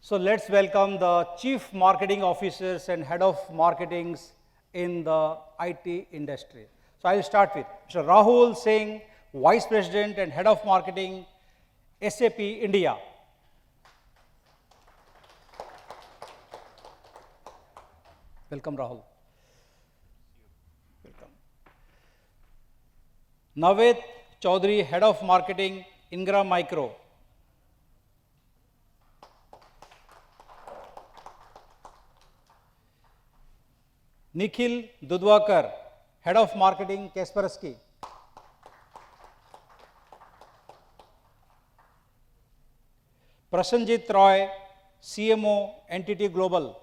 So let's welcome the Chief Marketing Officers and Head of Marketings in the IT industry. So I'll start with Mr. Rahul Singh, Vice President and Head of Marketing, SAP India. Welcome, Rahul. Welcome. Naved Chaudhary, Head of Marketing, Ingram Micro. Nikhil Dudwakar, Head of Marketing, Kaspersky. Prasenjit Roy, CMO, Entity Global.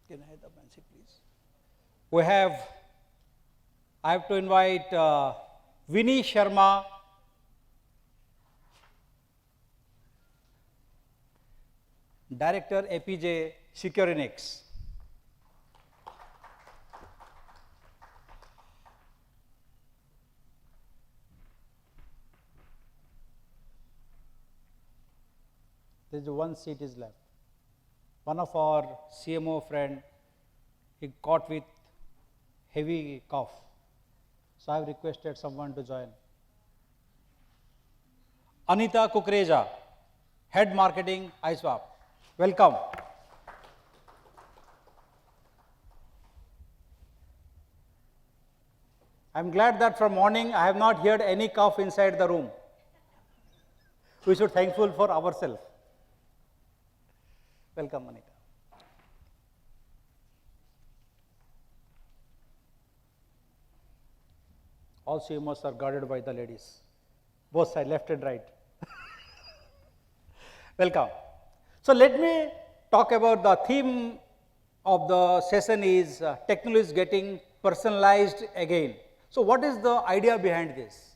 Can I have the Nancy, please? I have to invite Vinny Sharma, Director APJ Securinix. There is one seat is left. One of our CMO friend, he caught with heavy cough. So I have requested someone to join. Anita Kukreja, Head Marketing, iSwap. Welcome. I'm glad that from morning I have not heard any cough inside the room. We should be thankful for ourselves. Welcome, Anita. All CMOs are guarded by the ladies, both sides, left and right. Welcome. So let me talk about the theme of the session is technology is getting personalized again. So what is the idea behind this?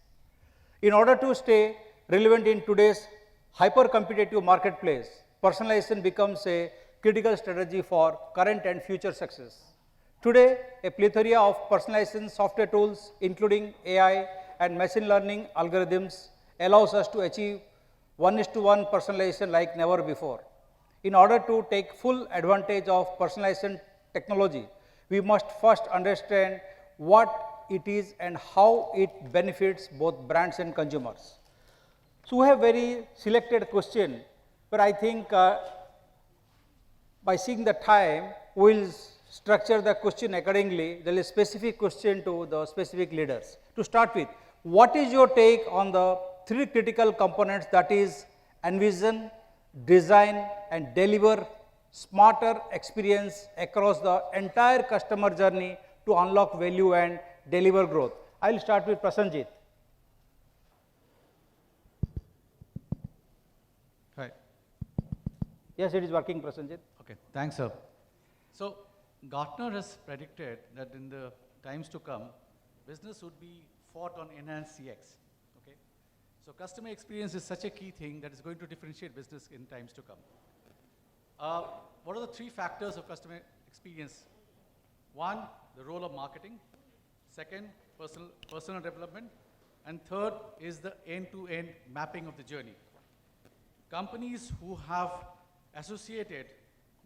In order to stay relevant in today's hyper-competitive marketplace, personalization becomes a critical strategy for current and future success. Today, a plethora of personalization software tools, including AI and machine learning algorithms, allows us to achieve 1:1 personalization like never before. In order to take full advantage of personalization technology, we must first understand what it is and how it benefits both brands and consumers. So we have very selected question, but I think by seeing the time, we will structure the question accordingly. There is a specific question to the specific leaders. To start with, what is your take on the three critical components, that is envision, design and deliver smarter experience across the entire customer journey to unlock value and deliver growth? I will start with Prasenjit. Hi. Yes, it is working, Prasenjit. Okay, thanks, sir. So, Gartner has predicted that in the times to come, business would be fought on enhanced CX. Okay, so customer experience is such a key thing that is going to differentiate business in times to come. What are the three factors of customer experience? One, the role of marketing. Second, personal development. And third is the end-to-end mapping of the journey. Companies who have associated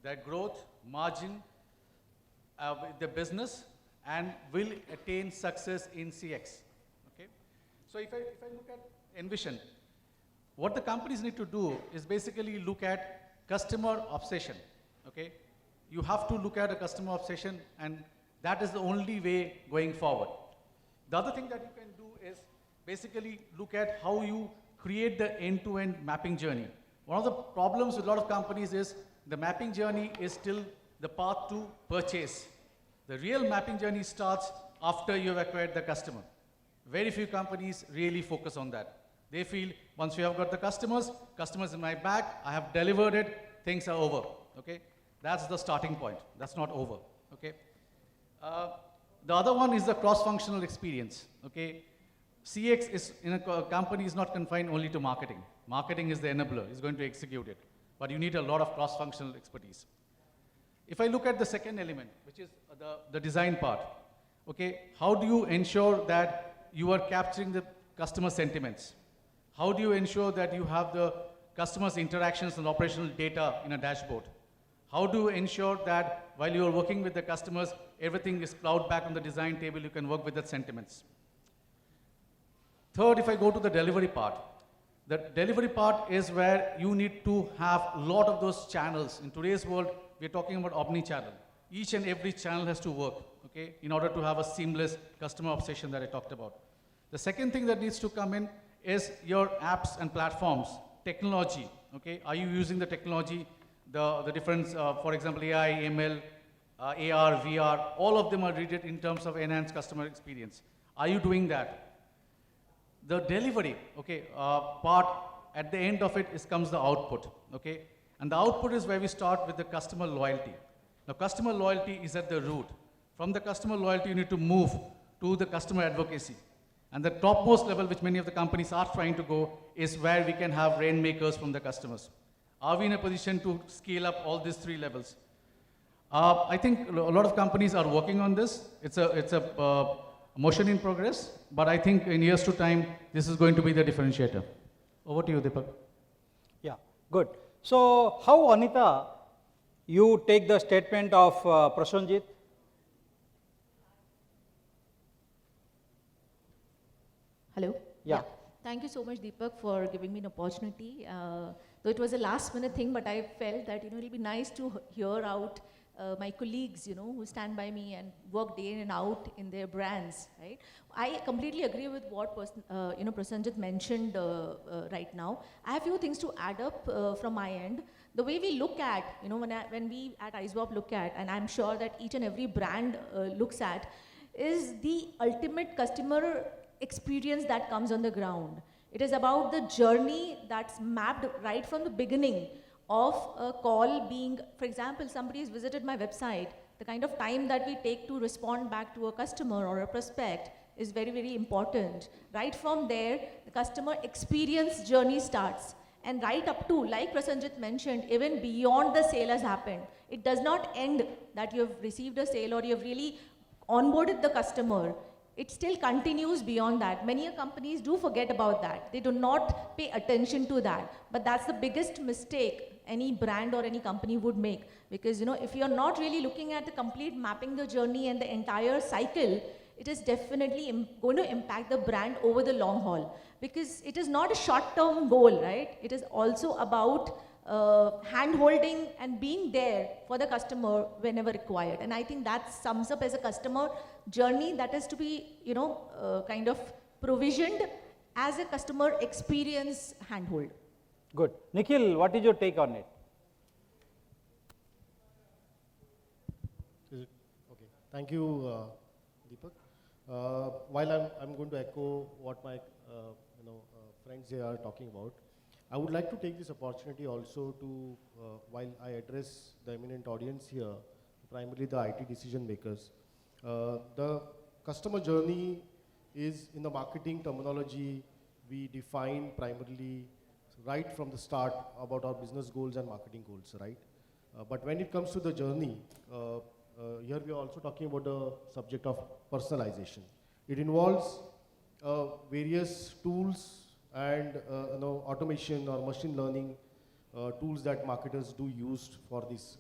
their growth, margin with the business and will attain success in CX. Okay? So if I look at Envision, what the companies need to do is basically look at customer obsession. Okay? You have to look at a customer obsession, and that is the only way going forward. The other thing that you can do is basically look at how you create the end-to-end mapping journey. One of the problems with a lot of companies is the mapping journey is still the path to purchase. The real mapping journey starts after you've acquired the customer. Very few companies really focus on that. They feel once you have got the customers in my bag, I have delivered it, things are over. Okay? That's the starting point. That's not over. Okay? The other one is the cross-functional experience. Okay? CX is in a company is not confined only to marketing. Marketing is the enabler, is going to execute it. But you need a lot of cross-functional expertise. If I look at the second element, which is the design part, okay, how do you ensure that you are capturing the customer sentiments? How do you ensure that you have the customer's interactions and operational data in a dashboard? How do you ensure that while you are working with the customers, everything is plowed back on the design table, you can work with the sentiments? Third, if I go to the delivery part, the delivery part is where you need to have a lot of those channels. In today's world, we're talking about omni-channel. Each and every channel has to work, okay, in order to have a seamless customer obsession that I talked about. The second thing that needs to come in is your apps and platforms, technology, okay? Are you using the technology, the difference, for example, AI, ML, AR, VR, all of them are needed in terms of enhanced customer experience. Are you doing that? The delivery, okay, part, at the end of it comes the output, okay? And the output is where we start with the customer loyalty. Now, customer loyalty is at the root. From the customer loyalty, you need to move to the customer advocacy. And the topmost level, which many of the companies are trying to go, is where we can have rainmakers from the customers. Are we in a position to scale up all these three levels? I think a lot of companies are working on this. It's a motion in progress, but I think in years to time, this is going to be the differentiator. Over to you, Deepak. Yeah, good. So, how, Anita, you take the statement of Prasenjit? Hello? Yeah. Thank you so much, Deepak, for giving me an opportunity. Though it was a last minute thing, but I felt that, it'll be nice to hear out my colleagues, who stand by me and work day in and out in their brands, right? I completely agree with what Prasenjit mentioned right now. I have a few things to add up from my end. The way we look at, when we at ISWAP look at, and I'm sure that each and every brand looks at, is the ultimate customer experience that comes on the ground. It is about the journey that's mapped right from the beginning of a call being, for example, somebody has visited my website, the kind of time that we take to respond back to a customer or a prospect is very, very important. Right from there, the customer experience journey starts. And right up to, like Prasenjit mentioned, even beyond the sale has happened. It does not end that you have received a sale or you have really onboarded the customer. It still continues beyond that. Many companies do forget about that. They do not pay attention to that. But that's the biggest mistake any brand or any company would make. Because, if you're not really looking at the complete mapping the journey and the entire cycle, it is definitely going to impact the brand over the long haul. Because it is not a short-term goal, right? It is also about hand-holding and being there for the customer whenever required. And I think that sums up as a customer journey that is to be, kind of provisioned as a customer experience handhold. Good. Nikhil, what is your take on it? Is it? Okay. Thank you, Deepak. While I'm going to echo what my friends here are talking about, I would like to take this opportunity also to, while I address the eminent audience here, primarily the IT decision makers, the customer journey is, in the marketing terminology, we define primarily right from the start about our business goals and marketing goals, right? But when it comes to the journey, here we are also talking about the subject of personalization. It involves various tools and automation or machine learning tools that marketers do use for this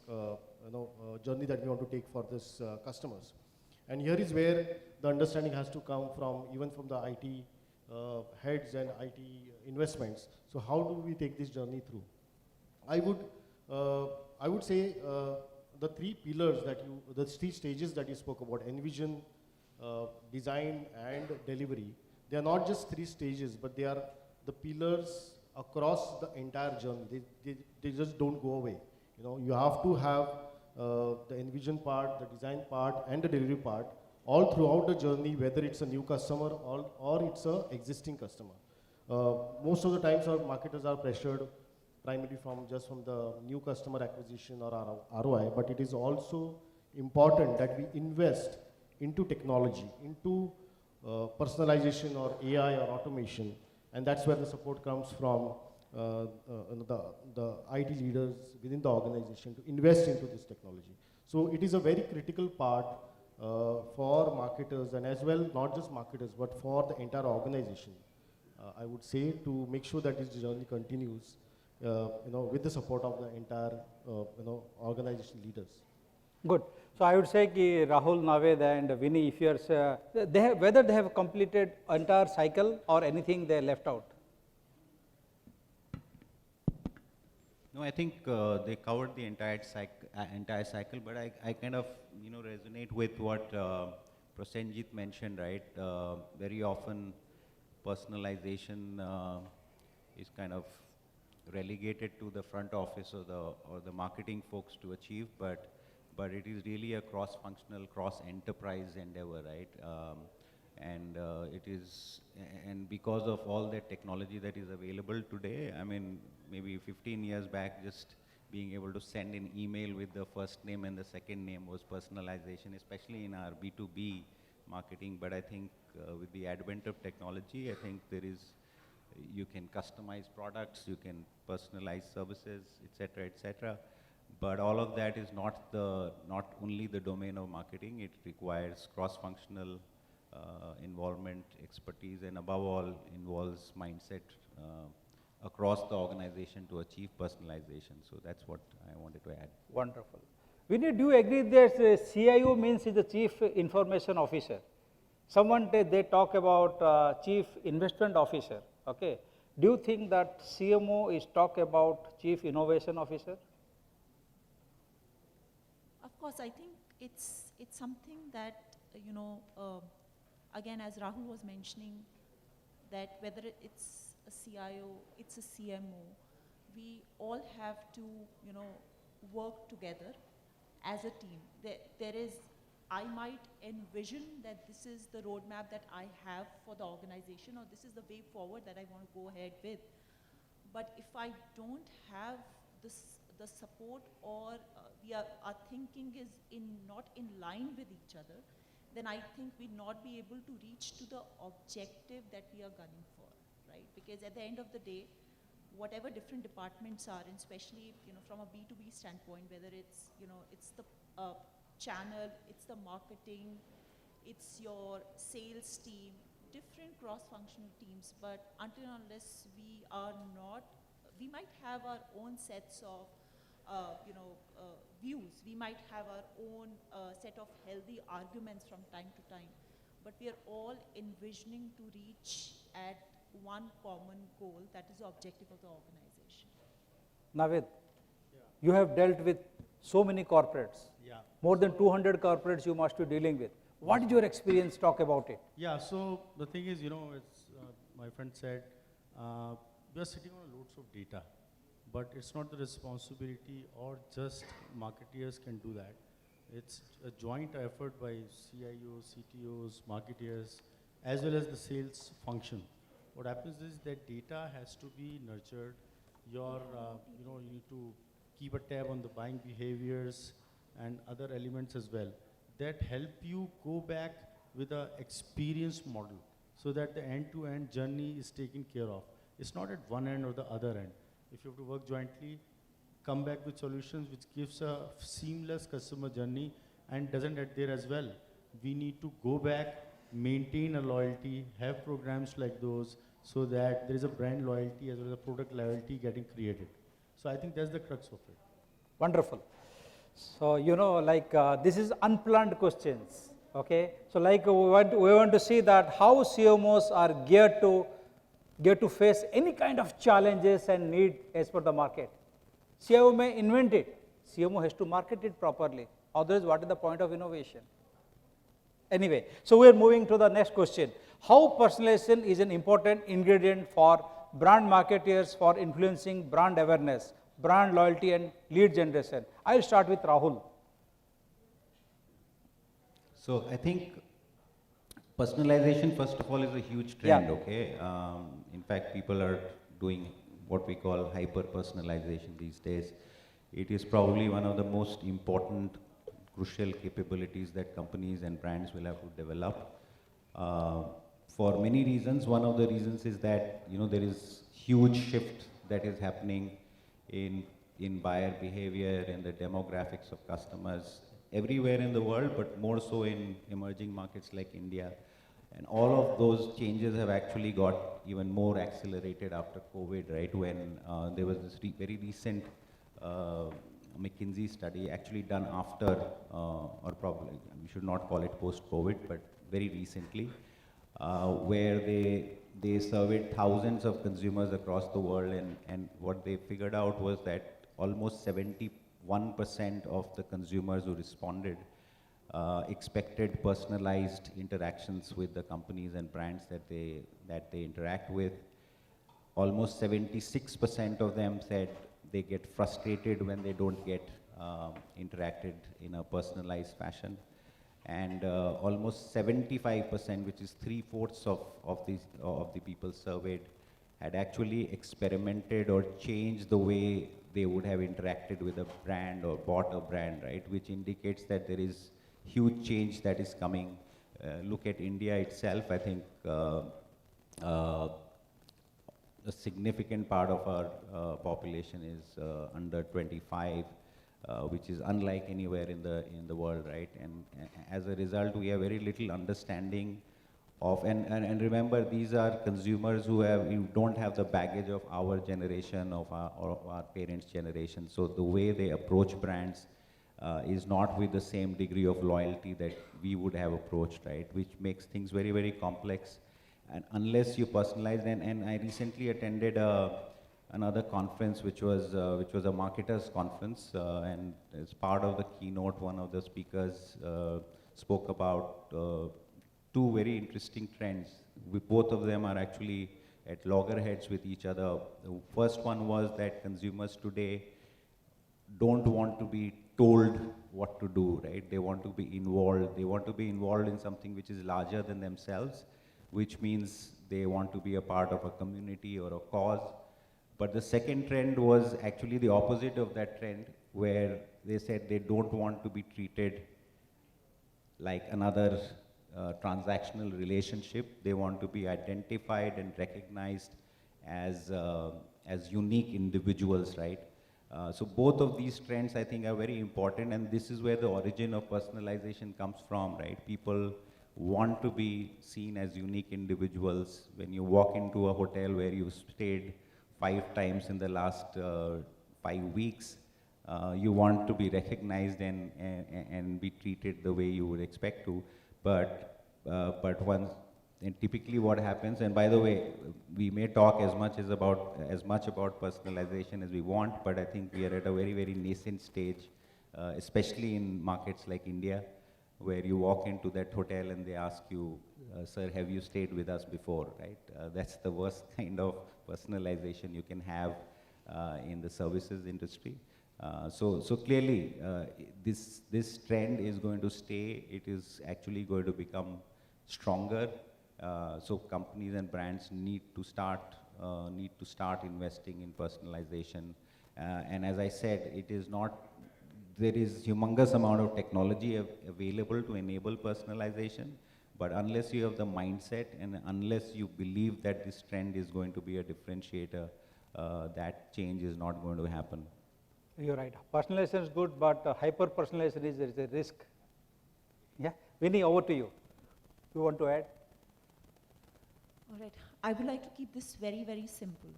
journey that we want to take for this customers. And here is where the understanding has to come from, even from the IT heads and IT investments. So how do we take this journey through? I would say the three pillars the three stages that you spoke about, envision, design, and delivery. They are not just three stages, but they are the pillars across the entire journey. They just don't go away. You have to have the envision part, the design part, and the delivery part all throughout the journey, whether it's a new customer or it's a existing customer. Most of the times our marketers are pressured primarily from the new customer acquisition or our ROI, but it is also important that we invest into technology, into personalization or AI or automation, and that's where the support comes from the IT leaders within the organization to invest into this technology. So it is a very critical part for marketers and as well, not just marketers, but for the entire organization. I would say to make sure that this journey continues, with the support of the entire, organization leaders. Good. So I would say ki Rahul, Naved and Vinny, if you are, whether they have completed entire cycle or anything they left out. No, I think they covered the entire cycle, but I kind of resonate with what Prosenjit mentioned, right? Very often personalization is kind of relegated to the front office or the marketing folks to achieve, but it is really a cross-functional, cross-enterprise endeavor, right? And because of all that technology that is available today, I mean, maybe 15 years back, just being able to send an email with the first name and the second name was personalization, especially in our B2B marketing. But I think with the advent of technology, I think you can customize products, you can personalize services, etc., etc. But all of that is not only the domain of marketing. It requires cross-functional involvement, expertise, and above all involves mindset across the organization to achieve personalization. So that's what I wanted to add. Wonderful. Vinny, do you agree that CIO means is the Chief Information Officer? Someone they talk about Chief Investment Officer. Okay. Do you think that CMO is talk about Chief Innovation Officer? Of course, I think it's something that, again, as Rahul was mentioning, that whether it's a CIO, it's a CMO, we all have to, work together as a team. I might envision that this is the roadmap that I have for the organization, or this is the way forward that I want to go ahead with. But if I don't have the support, or our thinking is not in line with each other, then I think we'll not be able to reach to the objective that we are gunning for, right? Because at the end of the day, whatever different departments are, and especially from a B2B standpoint, whether it's it's the channel, it's the marketing, it's your sales team, different cross-functional teams, but until and unless we are not, we might have our own sets of views, we might have our own set of healthy arguments from time to time, but we are all envisioning to reach at one common goal, that is the objective of the organization. Naved, you have dealt with so many corporates. Yeah. More than 200 corporates you must be dealing with. What is your experience? Talk about it. Yeah, so the thing is, it's, my friend said, we are sitting on loads of data, but it's not the responsibility or just marketeers can do that. It's a joint effort by CIOs, CTOs, marketeers, as well as the sales function. What happens is that data has to be nurtured. You need to keep a tab on the buying behaviors and other elements as well that help you go back with an experience model so that the end-to-end journey is taken care of. It's not at one end or the other end. If you have to work jointly, come back with solutions which gives a seamless customer journey and doesn't end there as well. We need to go back, maintain a loyalty, have programs like those so that there is a brand loyalty as well as a product loyalty getting created. So I think that's the crux of it. Wonderful. So, this is unplanned questions. Okay. So, we want to see that how CMOs are geared to face any kind of challenges and need as per the market. CIO may invent it. CMO has to market it properly. Otherwise, what is the point of innovation? Anyway, so we are moving to the next question. How personalization is an important ingredient for brand marketers for influencing brand awareness, brand loyalty and lead generation? I will start with Rahul. So I think personalization, first of all, is a huge trend, Yeah. okay? In fact, people are doing what we call hyper-personalization these days. It is probably one of the most important, crucial capabilities that companies and brands will have to develop. For many reasons. One of the reasons is that, there is huge shift that is happening in buyer behavior and the demographics of customers. everywhere in the world, but more so in emerging markets like India. And all of those changes have actually got even more accelerated after COVID, right? When there was this very recent McKinsey study actually done after, or probably, we should not call it post-COVID, but very recently, where they surveyed thousands of consumers across the world, and what they figured out was that almost 71% of the consumers who responded expected personalized interactions with the companies and brands that they interact with. Almost 76% of them said they get frustrated when they don't get interacted in a personalized fashion. And almost 75%, which is 3/4 of the people surveyed, had actually experimented or changed the way they would have interacted with a brand or bought a brand, right? Which indicates that there is huge change that is coming. Look at India itself. I think a significant part of our population is under 25, which is unlike anywhere in the world, right? And as a result, we have very little understanding of, and remember, these are consumers who don't have the baggage of our generation, or our parents' generation. So the way they approach brands is not with the same degree of loyalty that we would have approached, right? Which makes things very, very complex. And unless you personalize, and I recently attended another conference, which was a marketers conference, and as part of the keynote, one of the speakers spoke about two very interesting trends. Both of them are actually at loggerheads with each other. The first one was that consumers today don't want to be told what to do, right? They want to be involved. They want to be involved in something which is larger than themselves, which means they want to be a part of a community or a cause. But the second trend was actually the opposite of that trend, where they said they don't want to be treated like another transactional relationship. They want to be identified and recognized as unique individuals, right? So both of these trends, I think, are very important, and this is where the origin of personalization comes from, right? People want to be seen as unique individuals. When you walk into a hotel where you stayed 5 times in the last 5 weeks, you want to be recognized and be treated the way you would expect to. But once, and typically what happens, and by the way, we may talk as much about personalization as we want, but I think we are at a very, very nascent stage, especially in markets like India, where you walk into that hotel and they ask you, sir, have you stayed with us before, right? That's the worst kind of personalization you can have in the services industry. So clearly, this trend is going to stay. It is actually going to become stronger. So companies and brands need to start investing in personalization. And as I said, it is not. There is humongous amount of technology available to enable personalization, but unless you have the mindset and unless you believe that this trend is going to be a differentiator, that change is not going to happen. You're right. Personalization is good, but hyper personalization is a risk. Yeah, Vinny, over to you. You want to add? All right. I would like to keep this very, very simple.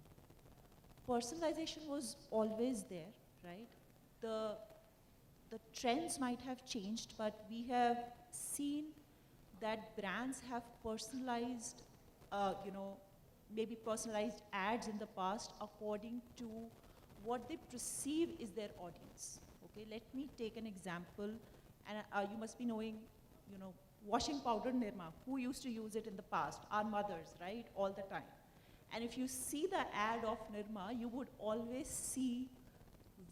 Personalization was always there, right? The trends might have changed, but we have seen that brands have personalized, maybe personalized ads in the past according to what they perceive is their audience. Okay, let me take an example, and you must be knowing, washing powder Nirma. Who used to use it in the past? Our mothers, right? All the time. And if you see the ad of Nirma, you would always see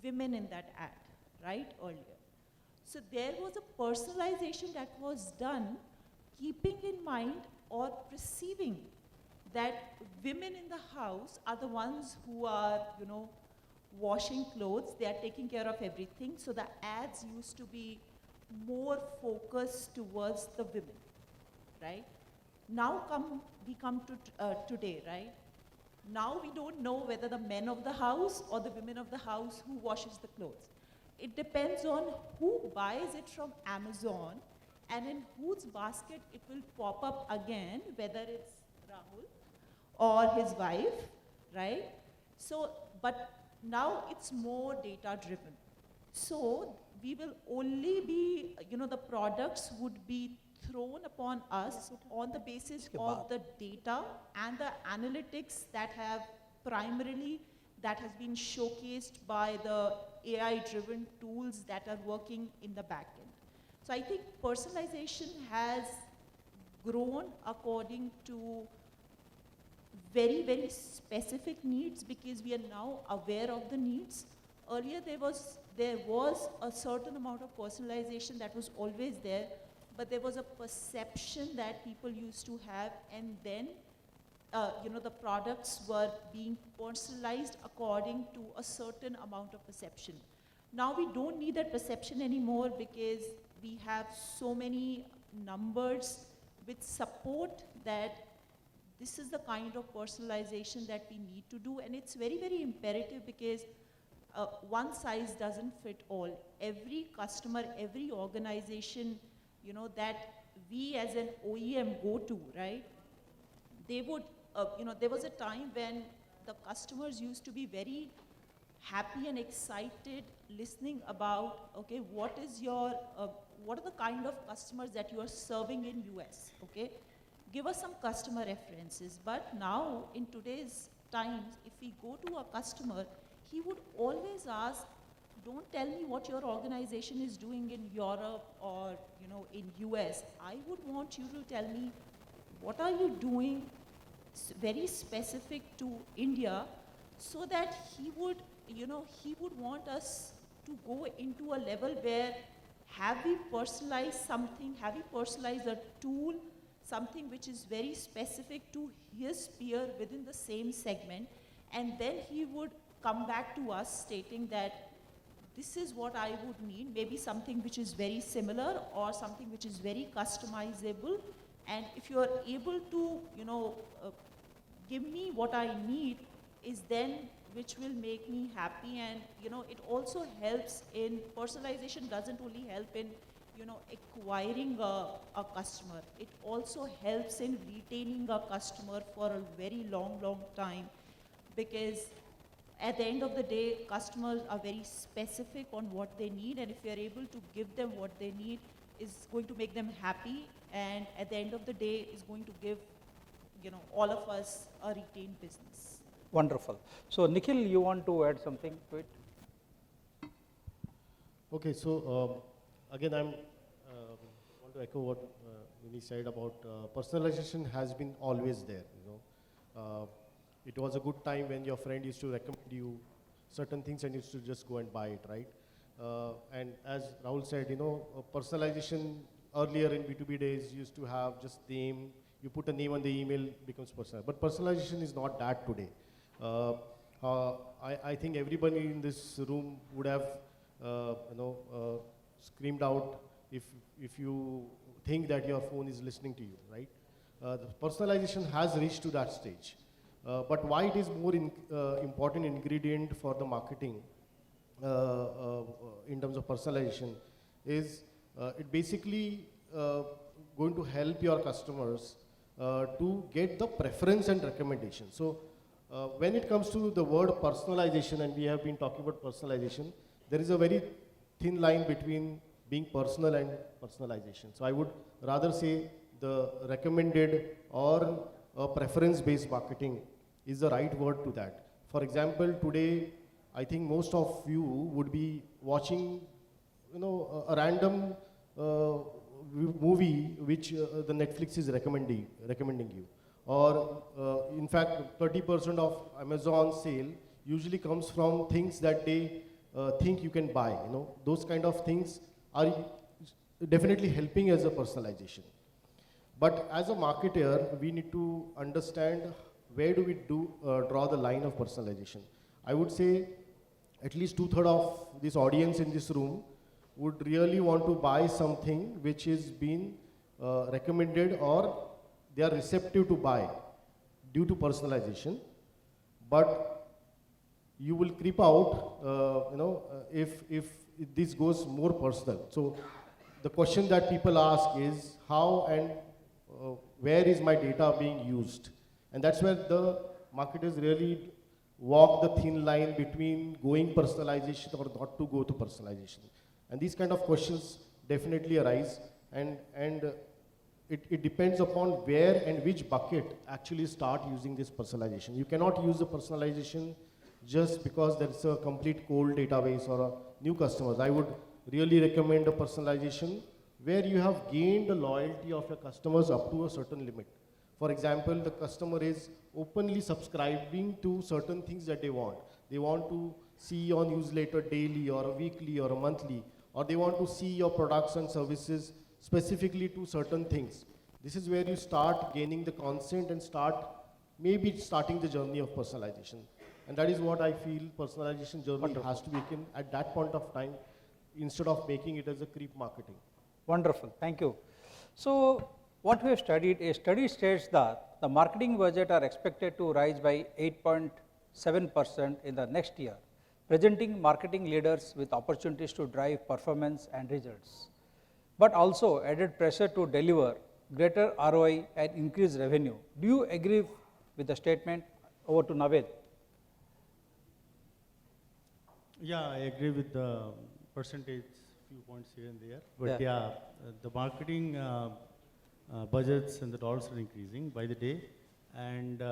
women in that ad, right? Earlier. So there was a personalization that was done, keeping in mind or perceiving that women in the house are the ones who are, washing clothes. They are taking care of everything. So the ads used to be more focused towards the women, right? Now we come to today, right? Now we don't know whether the men of the house or the women of the house who washes the clothes. it depends on who buys it from Amazon and in whose basket it will pop up again, whether it's Rahul or his wife, right? So, but now it's more data driven. So we will only be, the products would be thrown upon us on the basis of the data and the analytics that has been showcased by the AI-driven tools that are working in the backend. So I think personalization has grown according to very, very specific needs because we are now aware of the needs. Earlier there was a certain amount of personalization that was always there, but there was a perception that people used to have, and then the products were being personalized according to a certain amount of perception. Now we don't need that perception anymore because we have so many numbers which support that this is the kind of personalization that we need to do, and it's very, very imperative because one size doesn't fit all. Every customer, every organization, that we as an OEM go to, right? They would, there was a time when the customers used to be very happy and excited listening about, okay, what are the kind of customers that you are serving in US, okay? Give us some customer references. But now, in today's times, if we go to a customer, he would always ask, don't tell me what your organization is doing in Europe or in US. I would want you to tell me what are you doing very specific to India, so that he would want us to go into a level where have we personalized something, have we personalized a tool, something which is very specific to his peer within the same segment, and then he would come back to us stating that this is what I would need, maybe something which is very similar or something which is very customizable, and if you are able to, give me what I need, is then which will make me happy. And it also helps in personalization. Doesn't only help in acquiring a customer, it also helps in retaining a customer for a very long time, because at the end of the day, customers are very specific on what they need, and if you are able to give them what they need, is going to make them happy, and at the end of the day is going to give all of us a retained business. Wonderful. So Nikhil, you want to add something to it? Okay, so again, I want to echo what Vinny said about personalization has been always there. It was a good time when your friend used to recommend you certain things and you used to just go and buy it, right? And as Rahul said, personalization earlier in B2B days used to have just name. You put a name on the email, becomes personal. But personalization is not that today. I think everybody in this room would have, screamed out if you think that your phone is listening to you, right? The personalization has reached to that stage. But why it is more important ingredient for the marketing in terms of personalization is it basically going to help your customers to get the preference and recommendation. So when it comes to the word personalization, and we have been talking about personalization, there is a very thin line between being personal and personalization. So I would rather say the recommended or preference-based marketing is the right word to that. For example, today, I think most of you would be watching, a random movie which the Netflix is recommending you. Or in fact, 30% of Amazon sale usually comes from things that they think you can buy. Those kind of things are definitely helping as a personalization. But as a marketer, we need to understand where do we draw the line of personalization. I would say at least 2/3 of this audience in this room would really want to buy something which is being recommended, or they are receptive to buy due to personalization. But you will creep out, if this goes more personal. So the question that people ask is how and where is my data being used? And that's where the marketers really walk the thin line between going personalization or not to go to personalization. And these kind of questions definitely arise, and it depends upon where and which bucket actually start using this personalization. You cannot use the personalization just because there's a complete cold database or a new customers. I would really recommend a personalization where you have gained the loyalty of your customers up to a certain limit. For example, the customer is openly subscribing to certain things that they want. They want to see your newsletter daily or a weekly or a monthly, or they want to see your products and services specifically to certain things. This is where you start gaining the consent and maybe starting the journey of personalization. And that is what I feel personalization journey Wonderful. has to be taken at that point of time instead of making it as a creep marketing. Wonderful, thank you. So, what we have studied, a study states that the marketing budget are expected to rise by 8.7% in the next year, presenting marketing leaders with opportunities to drive performance and results, but also added pressure to deliver greater ROI and increase revenue. Do you agree with the statement? Over to Naved. Yeah, I agree with the percentage, few points here and there. But Yeah. the marketing budgets and the dollars are increasing by the day. And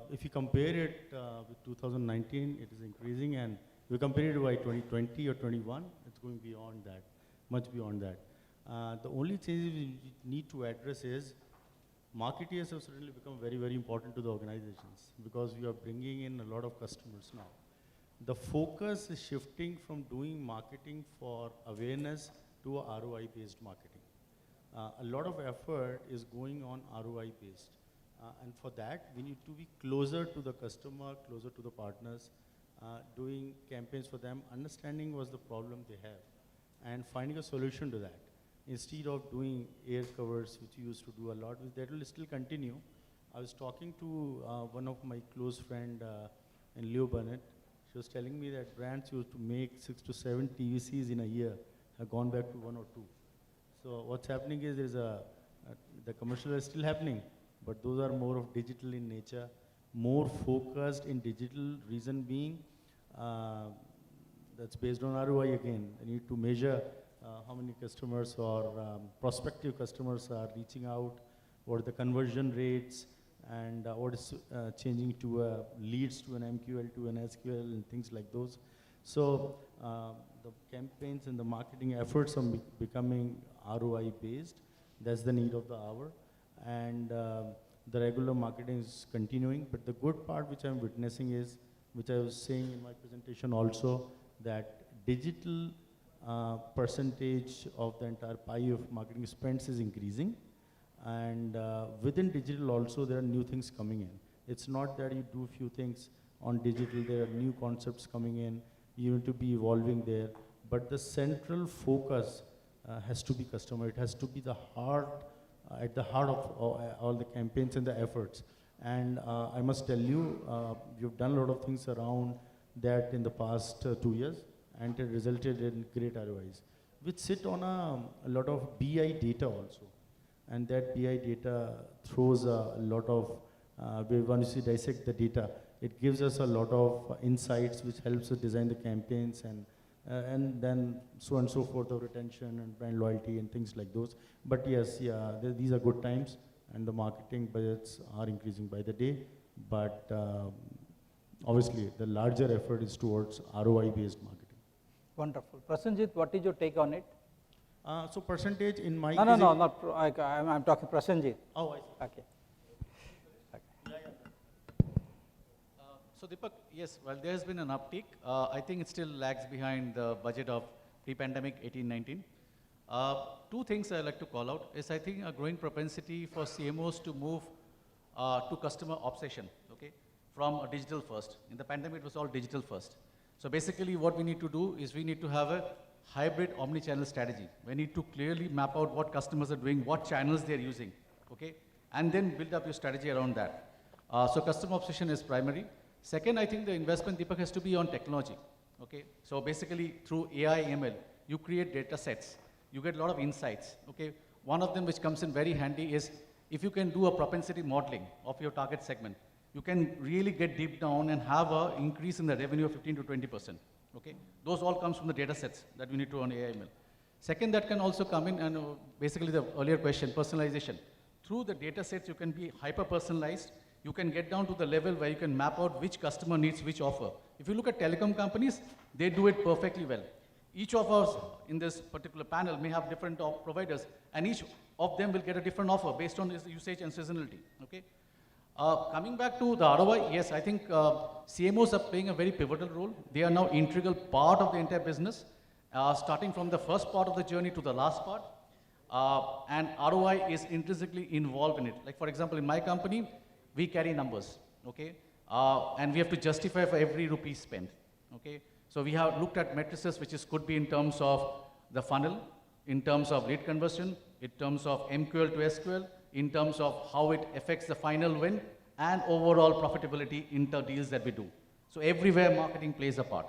if you compare it with 2019, it is increasing. And if you compare it by 2020 or 21, it's going beyond that, much beyond that. The only change we need to address is marketeers have certainly become very, very important to the organizations because we are bringing in a lot of customers now. The focus is shifting from doing marketing for awareness to a ROI-based marketing. A lot of effort is going on ROI-based. And for that, we need to be closer to the customer, closer to the partners, doing campaigns for them, understanding what's the problem they have, and finding a solution to that. Instead of doing air covers, which we used to do a lot, that will still continue. I was talking to one of my close friend in Leo Burnett. She was telling me that brands used to make 6 to 7 TVCs in a year have gone back to 1 or 2. So what's happening is the commercial is still happening, but those are more of digital in nature, more focused in digital, reason being that's based on ROI again. I need to measure how many customers or prospective customers are reaching out, what are the conversion rates, and what is changing to leads to an MQL to an SQL and things like those. So the campaigns and the marketing efforts are becoming ROI based. That's the need of the hour. And the regular marketing is continuing. But the good part which I'm witnessing is, which I was saying in my presentation also, that digital percentage of the entire pie of marketing spends is increasing. And within digital also, there are new things coming in. It's not that you do a few things on digital, there are new concepts coming in, you need to be evolving there. But the central focus has to be customer. It has to be the heart, at the heart of all the campaigns and the efforts. And I must tell you, you've done a lot of things around that in the past 2 years, and it resulted in great ROIs, which sit on a lot of BI data also. And that BI data throws a lot of, once you dissect the data, it gives us a lot of insights which helps us design the campaigns and then so on and so forth of retention and brand loyalty and things like those. But yes, these are good times and the marketing budgets are increasing by the day. But obviously the larger effort is towards ROI-based marketing. Wonderful. Prasenjit, what is your take on it? So percentage in my No, not I'm talking Prasenjit. Oh, I see. Okay. So Deepak, yes, well, there has been an uptick. I think it still lags behind the budget of pre-pandemic 18-19. Two things I like to call out is I think a growing propensity for CMOs to move to customer obsession, okay, from a digital first. In the pandemic, it was all digital first. So basically what we need to do is we need to have a hybrid omni-channel strategy. We need to clearly map out what customers are doing, what channels they're using, okay, and then build up your strategy around that. So customer obsession is primary. Second, I think the investment, Deepak, has to be on technology, okay. So basically through AI, ML, you create data sets, you get a lot of insights, okay? One of them which comes in very handy is if you can do a propensity modeling of your target segment, you can really get deep down and have an increase in the revenue of 15 to 20%, okay? Those all comes from the data sets that we need to run AI/ML. Second, that can also come in, and basically the earlier question, personalization. Through the data sets, you can be hyper-personalized. You can get down to the level where you can map out which customer needs which offer. If you look at telecom companies, they do it perfectly well. Each of us in this particular panel may have different providers, and each of them will get a different offer based on its usage and seasonality, okay? Coming back to the ROI, yes, I think CMOs are playing a very pivotal role. They are now integral part of the entire business, starting from the first part of the journey to the last part. And ROI is intrinsically involved in it. Like for example, in my company, we carry numbers, okay? And we have to justify for every rupee spent, okay? So we have looked at matrices which could be in terms of the funnel, in terms of lead conversion, in terms of MQL to SQL, in terms of how it affects the final win, and overall profitability in the deals that we do. So everywhere marketing plays a part.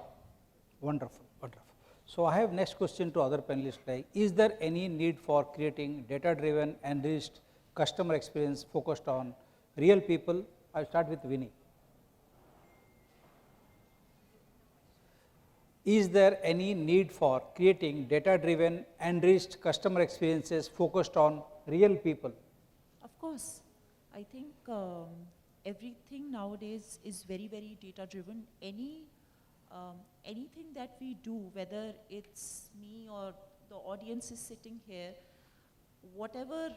Wonderful, wonderful. So I have next question to other panelists, like, is there any need for creating data-driven, enriched customer experience focused on real people? I'll start with Vinny. Is there any need for creating data-driven, enriched customer experiences focused on real people? Of course, I think everything nowadays is very, very data driven. Anything that we do, whether it's me or the audience is sitting here, whatever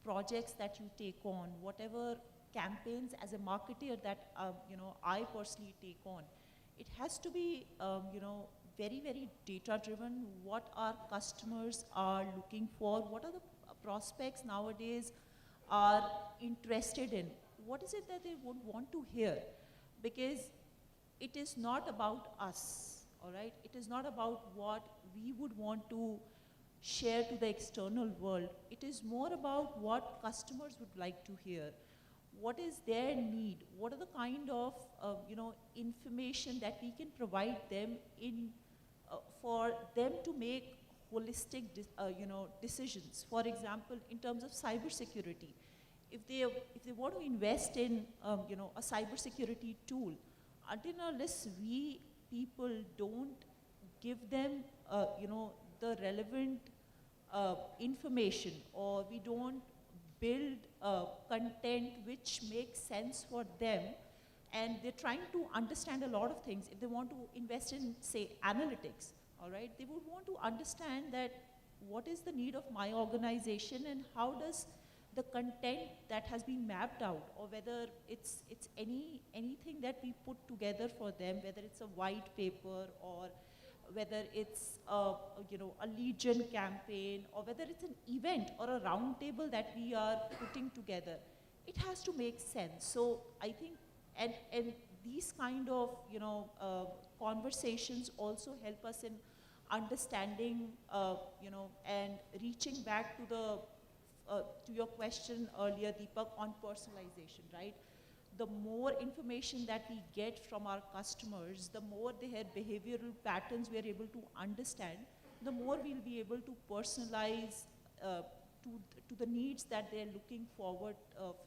projects that you take on, whatever campaigns as a marketer that I personally take on, it has to be very, very data driven. What our customers are looking for, what are the prospects nowadays are interested in, what is it that they would want to hear? Because it is not about us, all right? It is not about what we would want to share to the external world. It is more about what customers would like to hear. What is their need? What are the kind of information that we can provide them in for them to make holistic decisions? For example, in terms of cybersecurity, if they want to invest in a cybersecurity tool, until unless we people don't give them the relevant information, or we don't build content which makes sense for them, and they're trying to understand a lot of things. If they want to invest in, say, analytics, all right, they would want to understand that what is the need of my organization, and how does the content that has been mapped out, or whether it's anything that we put together for them, whether it's a white paper, or whether it's a lead gen campaign, or whether it's an event or a round table that we are putting together, it has to make sense. So I think, and these kind of conversations also help us in understanding and reaching back to the to your question earlier, Deepak, on personalization, right? The more information that we get from our customers, the more their behavioral patterns we are able to understand, the more we'll be able to personalize to the needs that they're looking forward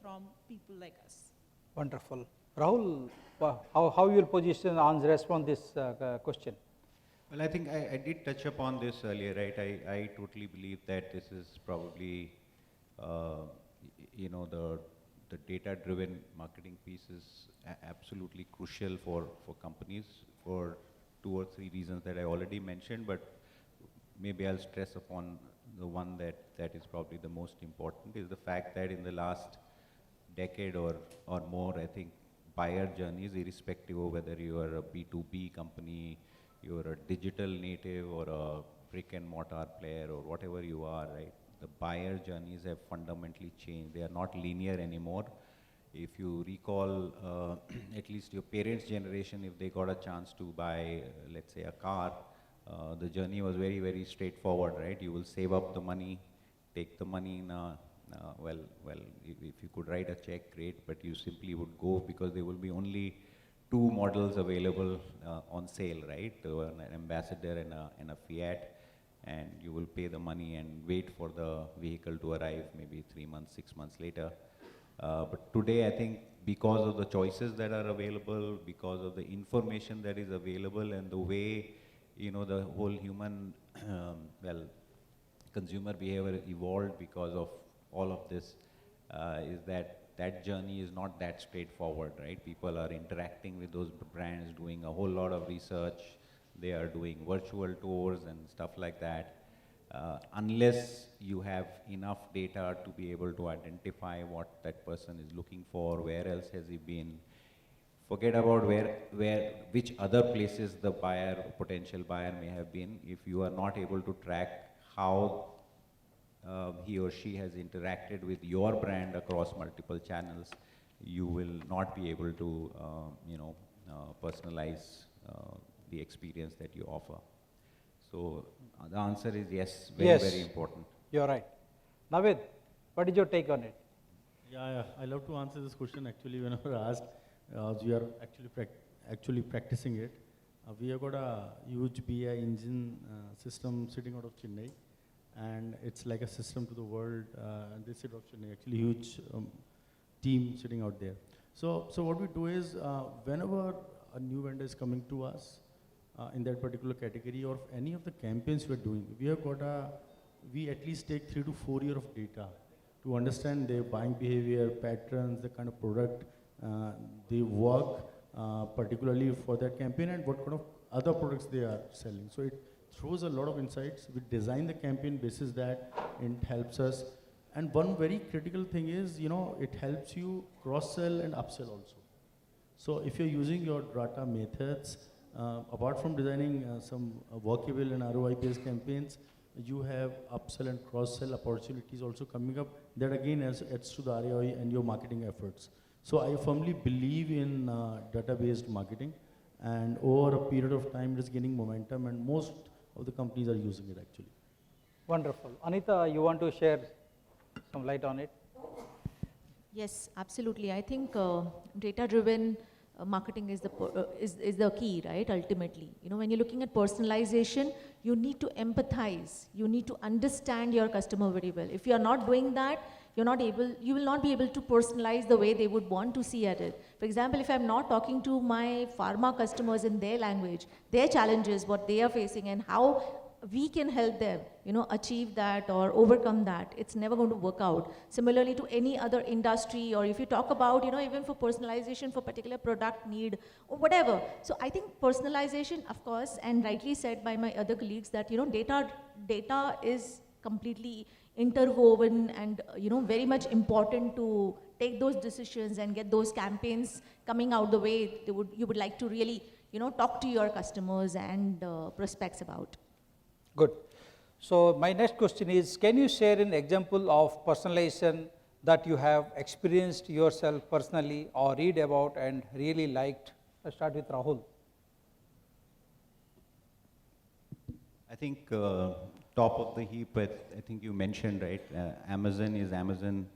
from people like us. Wonderful. Rahul, how you will position and respond this question? Well, I think I did touch upon this earlier, right? I totally believe that this is probably, the data-driven marketing piece is absolutely crucial for companies for 2 or 3 reasons that I already mentioned, but maybe I'll stress upon the one that is probably the most important, is the fact that in the last decade or more, I think buyer journeys, irrespective of whether you are a B2B company, you're a digital native or a brick and mortar player or whatever you are, right? The buyer journeys have fundamentally changed. They are not linear anymore. If you recall, at least your parents' generation, if they got a chance to buy, let's say, a car, the journey was very, very straightforward, right? You will save up the money, take the money in a, if you could write a check, great, but you simply would go, because there will be only two models available on sale, right? An Ambassador and a Fiat, and you will pay the money and wait for the vehicle to arrive maybe 3 months, 6 months later. But today, I think because of the choices that are available, because of the information that is available, and the way, you know, the whole human, consumer behavior evolved because of all of this, is that journey is not that straightforward, right? People are interacting with those brands, doing a whole lot of research. They are doing virtual tours and stuff like that. Unless you have enough data to be able to identify what that person is looking for, where else has he been, forget about which other places the buyer, potential buyer may have been. If you are not able to track how he or she has interacted with your brand across multiple channels, you will not be able to, personalize the experience that you offer. So the answer is yes, very important. You're right. Navid, what is your take on it? Yeah, I love to answer this question actually whenever asked. We are actually practicing it. We have got a huge BI engine system sitting out of Chennai, and it's like a system to the world. They sit out of Chennai, actually huge team sitting out there. So what we do is whenever a new vendor is coming to us in that particular category, or any of the campaigns we are doing, we at least take 3 to 4 years of data to understand their buying behavior, patterns, the kind of product they work particularly for that campaign, and what kind of other products they are selling. So it throws a lot of insights. We design the campaign basis that, it helps us. And one very critical thing is, it helps you cross-sell and upsell also. So if you're using your data methods, apart from designing some workable and ROI-based campaigns, you have upsell and cross-sell opportunities also coming up that again adds to the ROI and your marketing efforts. So I firmly believe in data-based marketing, and over a period of time it is gaining momentum, and most of the companies are using it actually. Wonderful. Anita, you want to share some light on it? Yes, absolutely. I think data-driven marketing is the key, right? Ultimately, when you're looking at personalization, you need to empathize. You need to understand your customer very well. If you are not doing that, you will not be able to personalize the way they would want to see at it. For example, if I'm not talking to my pharma customers in their language, their challenges, what they are facing, and how we can help them, achieve that or overcome that, it's never going to work out. Similarly to any other industry, or if you talk about, even for personalization for particular product need or whatever. So I think personalization, of course, and rightly said by my other colleagues, that, data is completely interwoven and, very much important to take those decisions and get those campaigns coming out the way you would like to really, talk to your customers and prospects about. Good. So my next question is, can you share an example of personalization that you have experienced yourself personally or read about and really liked? Let's start with Rahul. I think top of the heap, I think you mentioned, right, Amazon is Amazon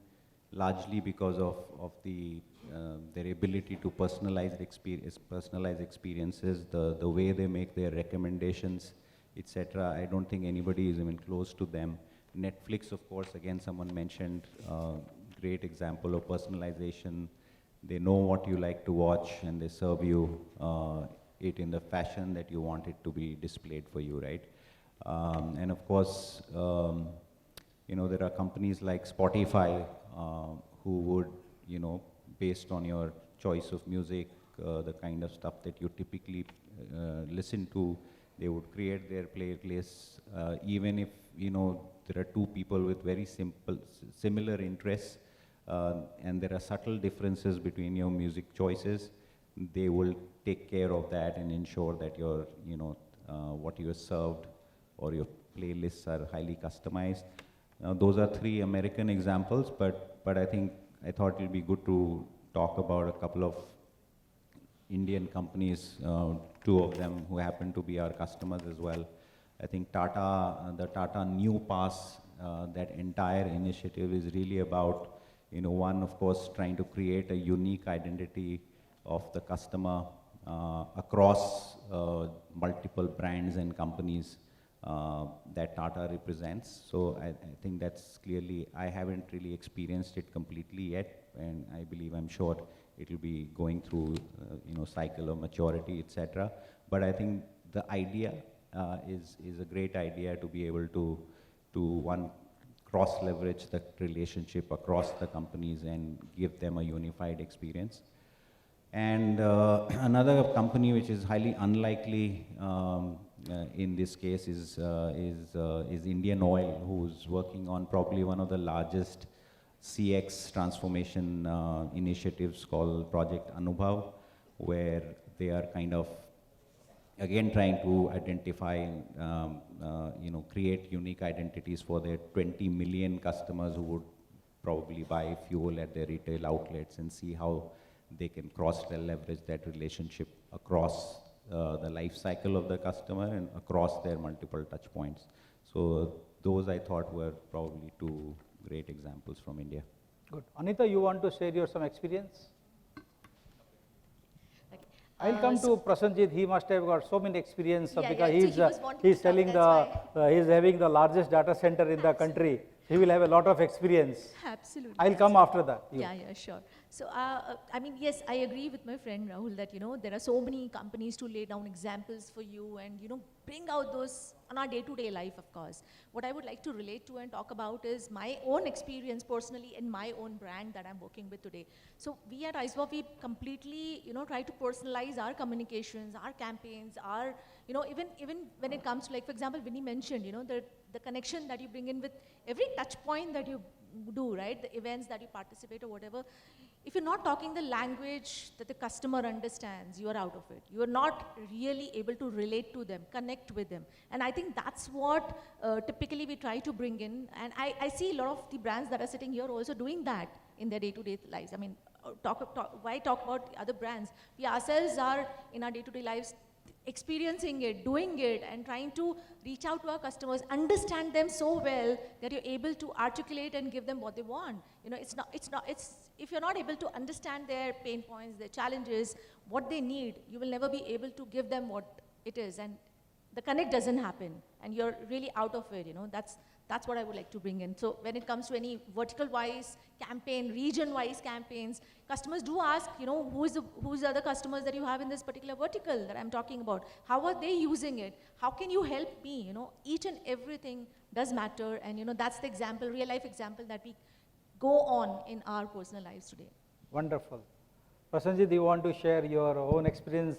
largely because of their ability to personalize experiences, the way they make their recommendations, etc. I don't think anybody is even close to them. Netflix, of course, again, someone mentioned, great example of personalization. They know what you like to watch, and they serve you it in the fashion that you want it to be displayed for you, right? And of course, there are companies like Spotify who would, based on your choice of music, the kind of stuff that you typically listen to, they would create their playlists, even if, there are two people with very similar interests, and there are subtle differences between your music choices. They will take care of that and ensure that your, what you are served or your playlists are highly customized. Now, those are 3 American examples, but I thought it would be good to talk about a couple of Indian companies, 2 of them who happen to be our customers as well. I think Tata, the Tata New Pass, that entire initiative is really about, one, of course, trying to create a unique identity of the customer across multiple brands and companies that Tata represents. So I think that's clearly, I haven't really experienced it completely yet, and I believe, I'm sure it will be going through, cycle of maturity, etc. But I think the idea is a great idea to be able to one, cross-leverage the relationship across the companies and give them a unified experience. And another company which is highly unlikely in this case is Indian Oil, who's working on probably one of the largest CX transformation initiatives called Project Anubhav, where they are kind of again trying to identify, create unique identities for their 20 million customers who would probably buy fuel at their retail outlets, and see how they can cross-leverage that relationship across the life cycle of the customer and across their multiple touch points. So those I thought were probably two great examples from India. Good. Anita, you want to share your some experience? I'll come to Prasanjit. He must have got so many experience because he's selling he's having the largest data center in the country. He will have a lot of experience. Absolutely. I'll come after that. Yeah, sure. So, I mean, yes, I agree with my friend Rahul that, there are so many companies to lay down examples for you and, bring out those on our day-to-day life, of course. What I would like to relate to and talk about is my own experience personally in my own brand that I'm working with today. So we at IceWorld, we completely, try to personalize our communications, our campaigns, our, even when it comes to, like, for example, Vinny mentioned, the connection that you bring in with every touch point that you do, right? The events that you participate or whatever. If you're not talking the language that the customer understands, you are out of it. You are not really able to relate to them, connect with them. And I think that's what typically we try to bring in. And I see a lot of the brands that are sitting here also doing that in their day-to-day lives. I mean, why talk about other brands? We ourselves are in our day-to-day lives experiencing it, doing it, and trying to reach out to our customers, understand them so well that you're able to articulate and give them what they want. If you're not able to understand their pain points, their challenges, what they need, you will never be able to give them what it is, and the connect doesn't happen, and you're really out of it. That's what I would like to bring in. So when it comes to any vertical-wise campaign, region-wise campaigns, customers do ask, who's the other customers that you have in this particular vertical that I'm talking about? How are they using it? How can you help me? Each and everything does matter, and that's the example, real-life example that we go on in our personal lives today. Wonderful. Prasanjit, do you want to share your own experience?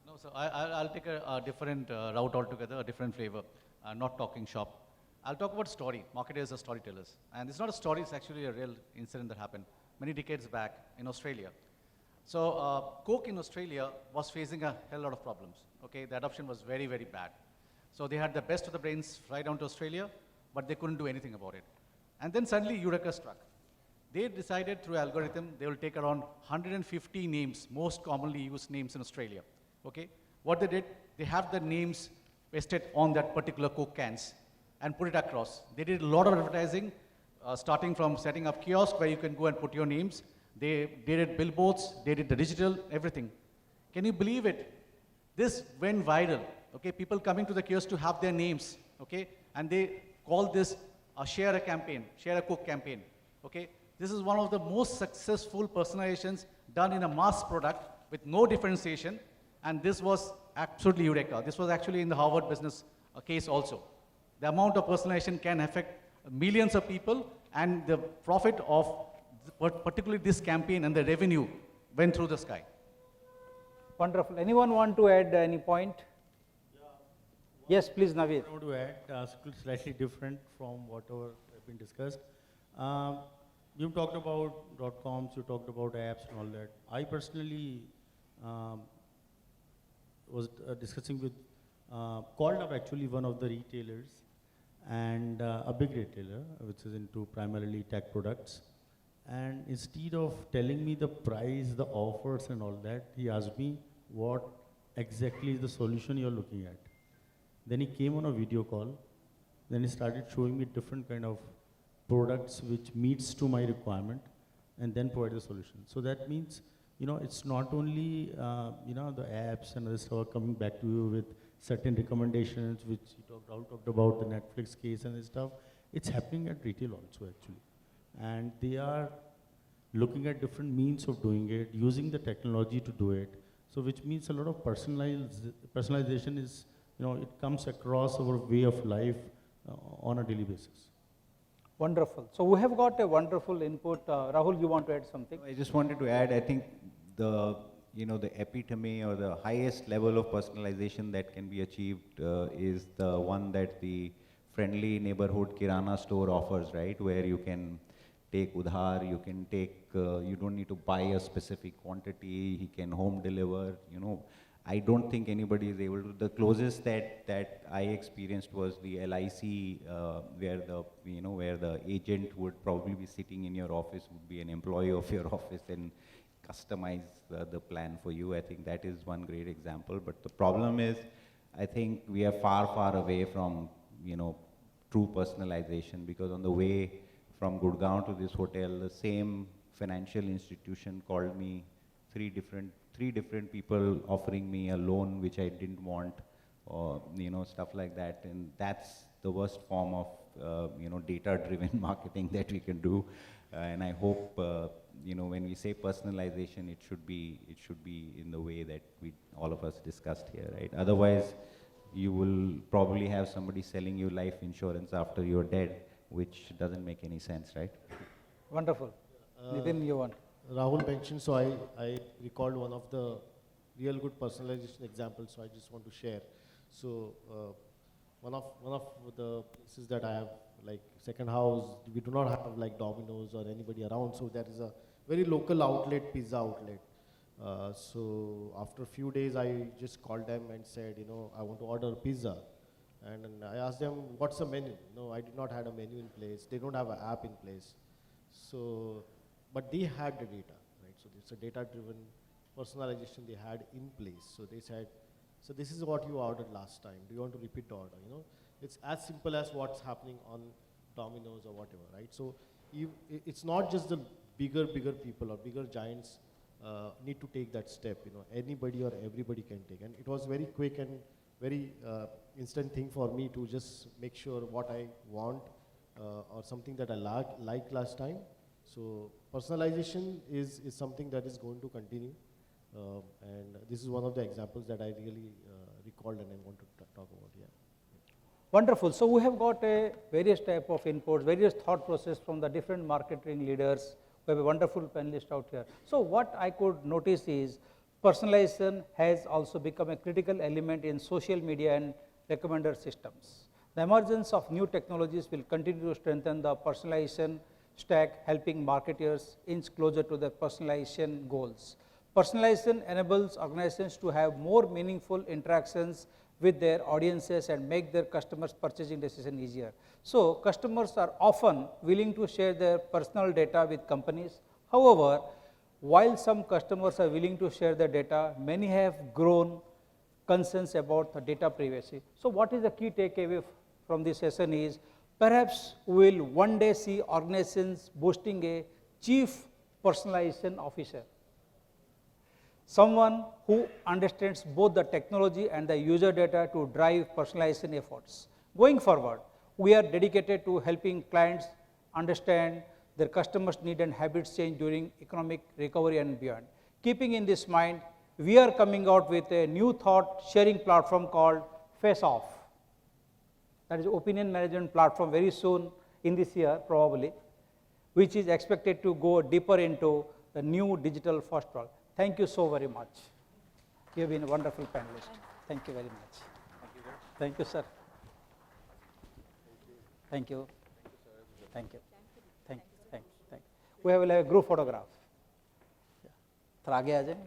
No, so I'll take a different route altogether, a different flavor, not talking shop. I'll talk about story. Marketers are storytellers. And it's not a story, it's actually a real incident that happened many decades back in Australia. So Coke in Australia was facing a hell lot of problems. Okay, the adoption was very, very bad. So they had the best of the brains fly down to Australia, but they couldn't do anything about it. And then suddenly Eureka struck. They decided through algorithm, they will take around 150 names, most commonly used names in Australia. Okay, what they did, they have the names pasted on that particular Coke cans and put it across. They did a lot of advertising, starting from setting up kiosks where you can go and put your names. They did billboards, they did the digital, everything. Can you believe it? This went viral. Okay, people coming to the kiosk to have their names. Okay, and they call this a share a campaign, share a Coke campaign. Okay, this is one of the most successful personalizations done in a mass product with no differentiation, and this was absolutely eureka. This was actually in the Harvard Business case also. The amount of personalization can affect millions of people, and the profit of particularly this campaign and the revenue went through the sky. Wonderful. Anyone want to add any point? Yes, please, Naveed. I want to add slightly different from whatever has been discussed. You talked about .coms, you talked about apps and all that. I personally was discussing with, called up actually one of the retailers, and a big retailer which is into primarily tech products. And instead of telling me the price, the offers and all that, he asked me what exactly is the solution you're looking at. Then he came on a video call, then he started showing me different kind of products which meets to my requirement, and then provide the solution. So that means, it's not only, the apps and other stuff are coming back to you with certain recommendations, which Raul talked about, the Netflix case and stuff. It's happening at retail also, actually. And they are looking at different means of doing it, using the technology to do it. So which means a lot of personalization is, it comes across our way of life on a daily basis. Wonderful. So we have got a wonderful input. Rahul, you want to add something? I just wanted to add, I think the epitome or the highest level of personalization that can be achieved is the one that the friendly neighborhood kirana store offers, right? Where you can take udhar, you can take, you don't need to buy a specific quantity, he can home deliver, I don't think anybody is able to. The closest that I experienced was the LIC, where the agent would probably be sitting in your office, would be an employee of your office and customize the plan for you. I think that is one great example. But the problem is, I think we are far, far away from, true personalization, because on the way from Gurgaon to this hotel, the same financial institution called me, three different people offering me a loan which I didn't want, or stuff like that. And that's the worst form of data-driven marketing that we can do. And I hope when we say personalization, it should be in the way that all of us discussed here, right? Otherwise, you will probably have somebody selling you life insurance after you're dead, which doesn't make any sense, right? Wonderful. Nitin, you want? Rahul mentioned, so I recalled one of the real good personalization examples, so I just want to share. So one of the places that I have, like second house, we do not have like Domino's or anybody around, so there is a very local outlet, pizza outlet. So after a few days, I just called them and said, I want to order pizza. And I asked them, what's the menu? No, I did not have a menu in place. They don't have an app in place. So, but they had the data, right? So it's a data-driven personalization they had in place. So they said, so this is what you ordered last time. Do you want to repeat the order? It's as simple as what's happening on Domino's or whatever, right? So it's not just the bigger people or bigger giants need to take that step. Anybody or everybody can take. And it was very quick and very instant thing for me to just make sure what I want or something that I liked last time. So personalization is something that is going to continue. And this is one of the examples that I really recalled and I want to talk about, yeah. Wonderful. So we have got a various type of inputs, various thought process from the different marketing leaders. We have a wonderful panelist out here. So what I could notice is personalization has also become a critical element in social media and recommender systems. The emergence of new technologies will continue to strengthen the personalization stack, helping marketers inch closer to their personalization goals. Personalization enables organizations to have more meaningful interactions with their audiences and make their customers' purchasing decision easier. So customers are often willing to share their personal data with companies. However, while some customers are willing to share their data, many have grown concerns about the data privacy. So what is the key takeaway from this session is, perhaps we will one day see organizations boasting a chief personalization officer, someone who understands both the technology and the user data to drive personalization efforts. Going forward, we are dedicated to helping clients understand their customers' need and habits change during economic recovery and beyond. Keeping in this mind, we are coming out with a new thought sharing platform called Face Off. That is opinion management platform very soon in this year probably, which is expected to go deeper into the new digital first world. Thank you so very much. You have been a wonderful panelist. Thank you very much. Thank you, sir. Thank you. Thank you. Thank you. We will have a group photograph. थोड़ा आगे आ जाए.